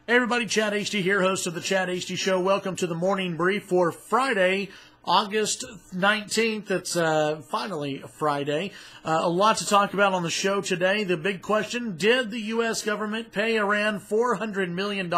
Hey everybody, Chad Hasty here, host of the Chad Hasty Show. Welcome to the morning brief for Friday, August 19th. It's finally Friday. A lot to talk about on the show today. The big question, did the U.S. government pay Iran $400 million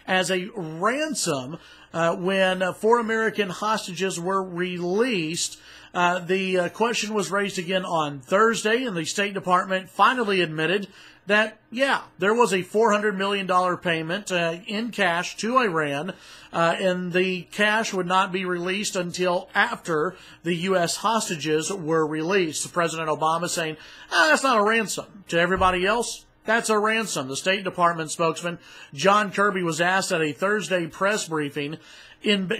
as a ransom when 4 American hostages were released? The question was raised again on Thursday, and the State Department finally admitted that, yeah, there was a $400 million payment in cash to Iran, and the cash would not be released until after the U.S. hostages were released. President Obama saying, that's not a ransom. To everybody else, that's a ransom. The State Department spokesman, John Kirby, was asked at a Thursday press briefing,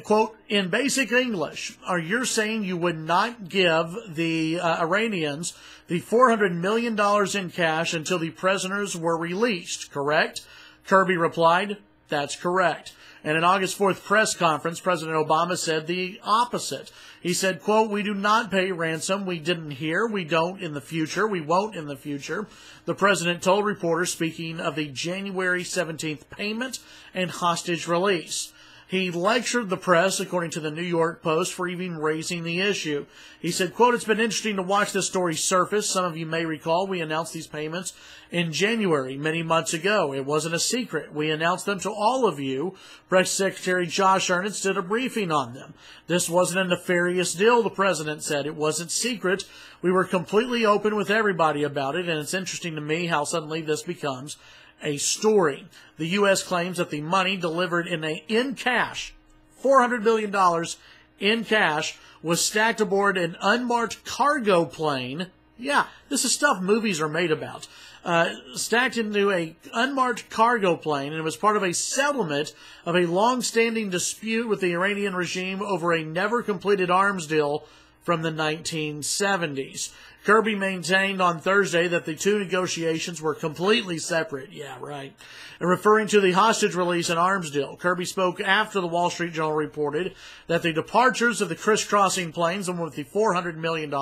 quote, in basic English, are you saying you would not give the Iranians the $400 million in cash until the prisoners were released, correct? Kirby replied, that's correct. And in August 4th press conference, President Obama said the opposite. He said, quote, we do not pay ransom. We didn't hear. We don't in the future. We won't in the future. The president told reporters, speaking of the January 17th payment and hostage release. He lectured the press, according to the New York Post, for even raising the issue. He said, quote, it's been interesting to watch this story surface. Some of you may recall we announced these payments in January, many months ago. It wasn't a secret. We announced them to all of you. Press Secretary Josh Earnest did a briefing on them. This wasn't a nefarious deal, the president said. It wasn't secret. We were completely open with everybody about it, and it's interesting to me how suddenly this becomes a story. The U.S. claims that the money delivered in cash, $400 million in cash, was stacked aboard an unmarked cargo plane. Yeah, this is stuff movies are made about. Stacked into an unmarked cargo plane, and it was part of a settlement of a long-standing dispute with the Iranian regime over a never-completed arms deal from the 1970s. Kirby maintained on Thursday that the two negotiations were completely separate. Yeah, right. And referring to the hostage release and arms deal, Kirby spoke after the Wall Street Journal reported that the departures of the crisscrossing planes, the one with the $400 million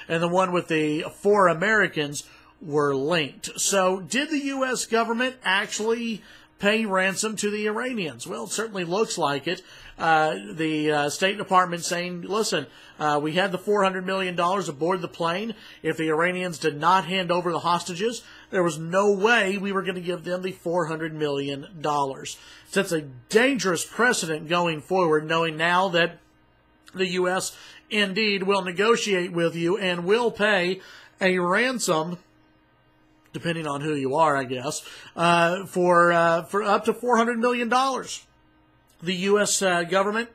and the one with the 4 Americans, were linked. So did the U.S. government actually pay ransom to the Iranians? Well, it certainly looks like it. The State Department saying, listen, we had the $400 million aboard the plane. If the Iranians did not hand over the hostages, there was no way we were going to give them the $400 million. So it's a dangerous precedent going forward, knowing now that the U.S. indeed will negotiate with you and will pay a ransom, depending on who you are, I guess, for up to $400 million. The U.S. government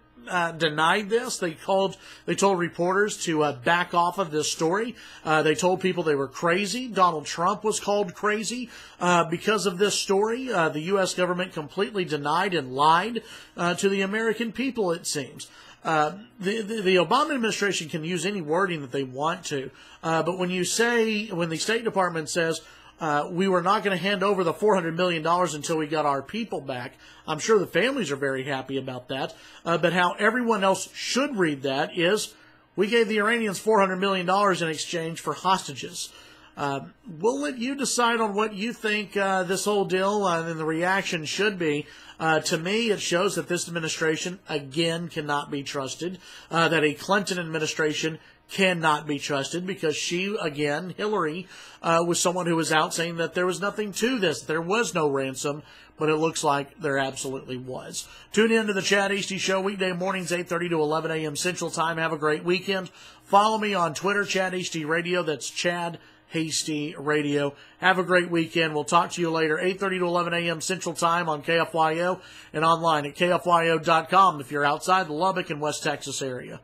denied this. They told reporters to back off of this story. They told people they were crazy. Donald Trump was called crazy because of this story. The U.S. government completely denied and lied to the American people, it seems. The Obama administration can use any wording that they want to, but when the State Department says, we were not going to hand over the $400 million until we got our people back, I'm sure the families are very happy about that. But how everyone else should read that is, we gave the Iranians $400 million in exchange for hostages. We'll let you decide on what you think this whole deal and the reaction should be. To me, it shows that this administration, again, cannot be trusted, that a Clinton administration cannot be trusted, because she, again, Hillary, was someone who was out saying that there was nothing to this. There was no ransom, but it looks like there absolutely was. Tune in to the Chad Hasty Show weekday mornings, 8:30 to 11 a.m. Central Time. Have a great weekend. Follow me on Twitter, Chad Hasty Radio. That's Chad Hasty Radio. Have a great weekend. We'll talk to you later, 8:30 to 11 a.m. Central Time on KFYO and online at KFYO.com if you're outside the Lubbock and West Texas area.